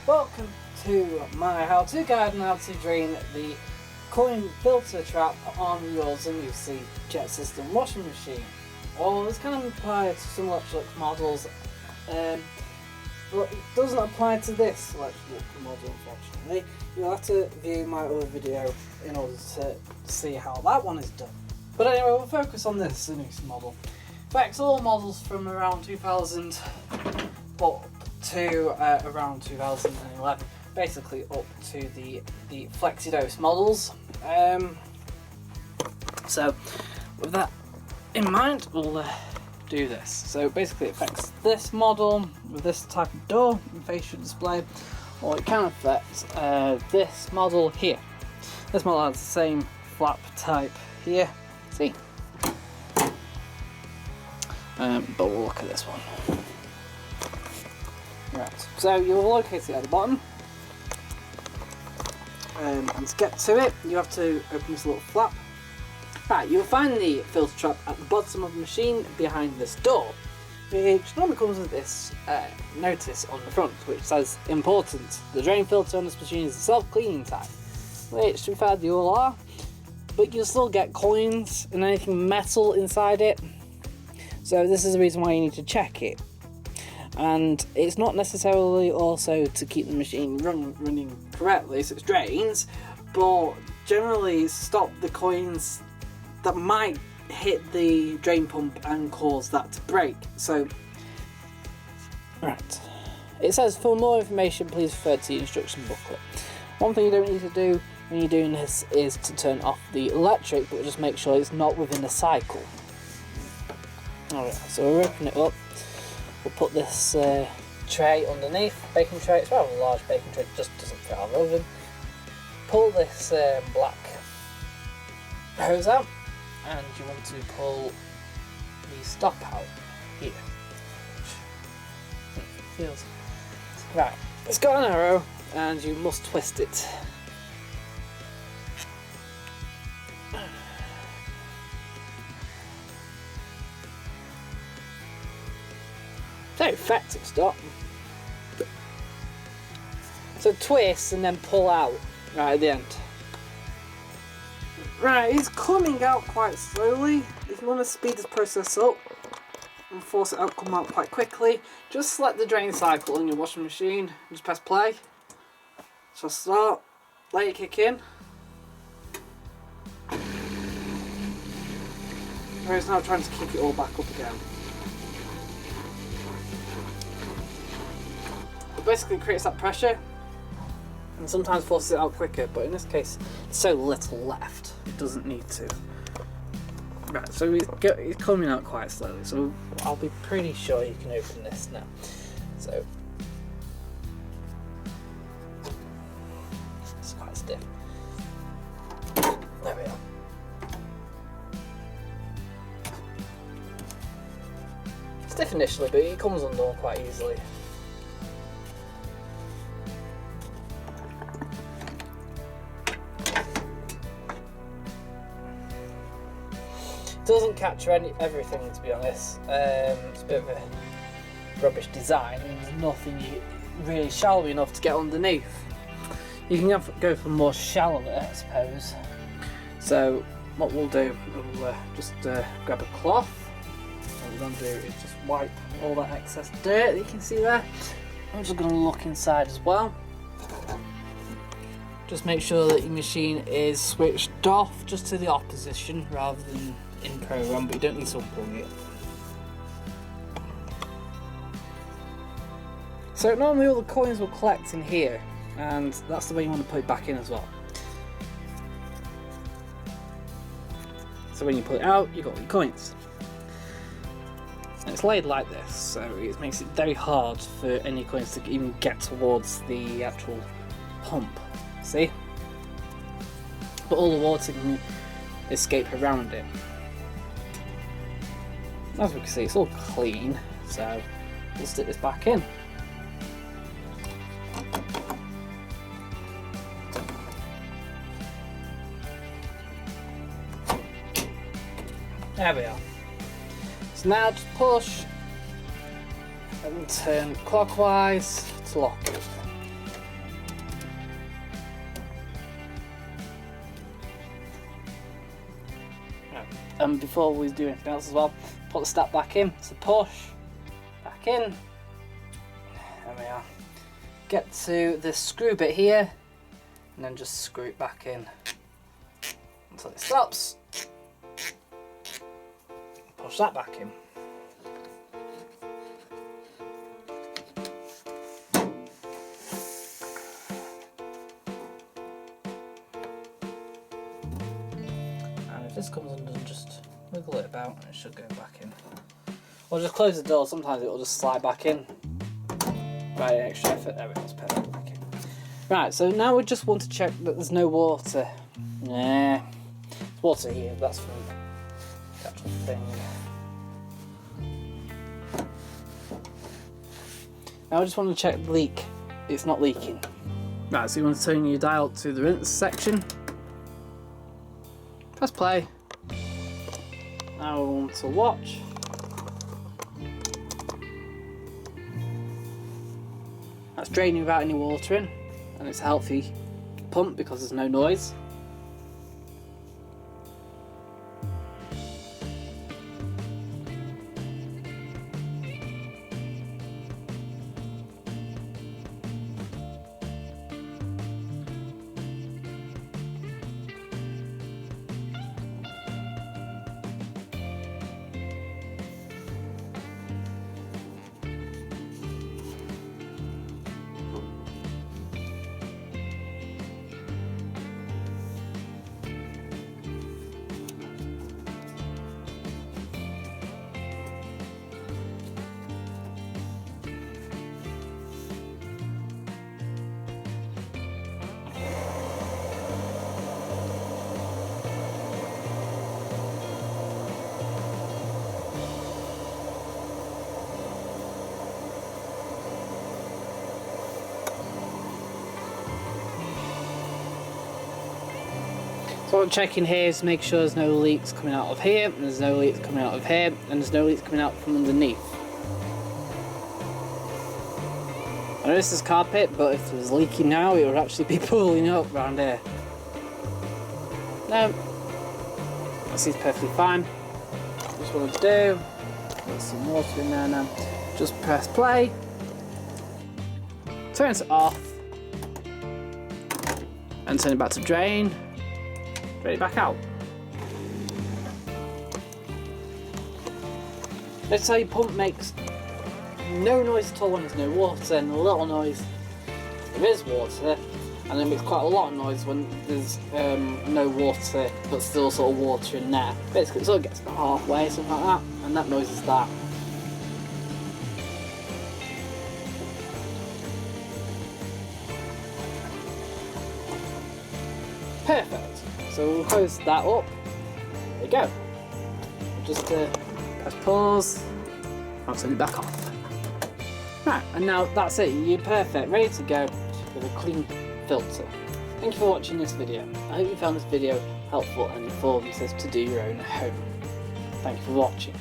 Welcome to my how-to guide on how to drain the coin filter trap on your Zanussi jet system washing machine. Well, this kind of applies to some electric models, but it doesn't apply to this electric model, unfortunately. You'll have to view my other video in order to see how that one is done. But anyway, we'll focus on this Zanussi model. In fact, all models from around 2000 up to around 2011, basically up to the FlexiDose models. So with that in mind, we'll do this. So basically it affects this model with this type of door and facial display, or it can affect this model here. This model has the same flap type here, see? But we'll look at this one. Right, so you'll locate it at the bottom, and to get to it you have to open this little flap. Right, you'll find the filter trap at the bottom of the machine behind this door, which normally comes with this notice on the front which says, important, the drain filter on this machine is a self-cleaning type, which in fact you all are, but you'll still get coins and anything metal inside it, so this is the reason why you need to check it. And it's not necessarily also to keep the machine running correctly so it drains, but generally stop the coins that might hit the drain pump and cause that to break. So, right, it says for more information please refer to the instruction booklet. One thing you don't need to do when you're doing this is to turn off the electric, but just make sure it's not within a cycle. Alright, so we'll open it up. We'll put this tray underneath, baking tray. It's rather a large baking tray, just doesn't fit our oven. Pull this black hose out, and you want to pull the stop out here. Feels right. It's got an arrow, and you must twist it. Very effective stop. So twist and then pull out right at the end. Right, it's coming out quite slowly. If you want to speed this process up and force it out to come out quite quickly, just select the drain cycle on your washing machine and just press play. So start, let it kick in. Where it's now trying to kick it all back up again. It basically creates that pressure and sometimes forces it out quicker, but in this case there's so little left it doesn't need to. Right, so it's coming out quite slowly, so I'll be pretty sure you can open this now. So it's quite stiff. There we are. Stiff initially, but it comes undone quite easily. Doesn't capture everything, to be honest. It's a bit of a rubbish design and there's nothing really shallow enough to get underneath. You can go for more shallow, I suppose. So what we'll do, we'll just grab a cloth. What we're going to do is just wipe all that excess dirt that you can see there. I'm just going to look inside as well. Just make sure that your machine is switched off just to the opposition rather than in program, but you don't need to unplug it. So normally all the coins will collect in here, and that's the way you want to put it back in as well. So when you pull it out, you've got your coins. And it's laid like this, so it makes it very hard for any coins to even get towards the actual pump. See? But all the water can escape around it. As we can see, it's all clean, so we'll stick this back in. There we are. So now just push and turn clockwise to lock it. and before we do anything else as well, put the step back in. So push, back in. There we are. Get to the screw bit here, and then just screw it back in until it stops. Push that back in. And if this comes undone, just wiggle it about and it should go back in. Or just close the door, sometimes it will just slide back in. Right, extra effort, there it goes, perfect, back in. Right, so now we just want to check that there's no water. Nah, there's water here, that's from the actual thing. Now I just want to check the leak. It's not leaking. Right, so you want to turn your dial to the rinse section. Press play. Now we want to watch. That's draining without any water in, and it's a healthy pump because there's no noise. So what I'm checking here is to make sure there's no leaks coming out of here, and there's no leaks coming out of here, and there's no leaks coming out from underneath. I know this is carpet, but if it was leaking now, it would actually be pooling up around here. No, that seems perfectly fine. Just what I do, get some water in there now. Just press play, turn it off, and turn it back to drain. Drain it back out. Let's say your pump makes no noise at all when there's no water, and a little noise there is water, and then makes quite a lot of noise when there's no water but still sort of water in there. Basically it sort of gets about halfway, something like that, and that noise is that. Perfect. So we'll close that up. There you go. Just press pause. I'll turn it back off. Right, and now that's it. You're perfect, ready to go with a clean filter. Thank you for watching this video. I hope you found this video helpful and informative to do your own at home. Thank you for watching.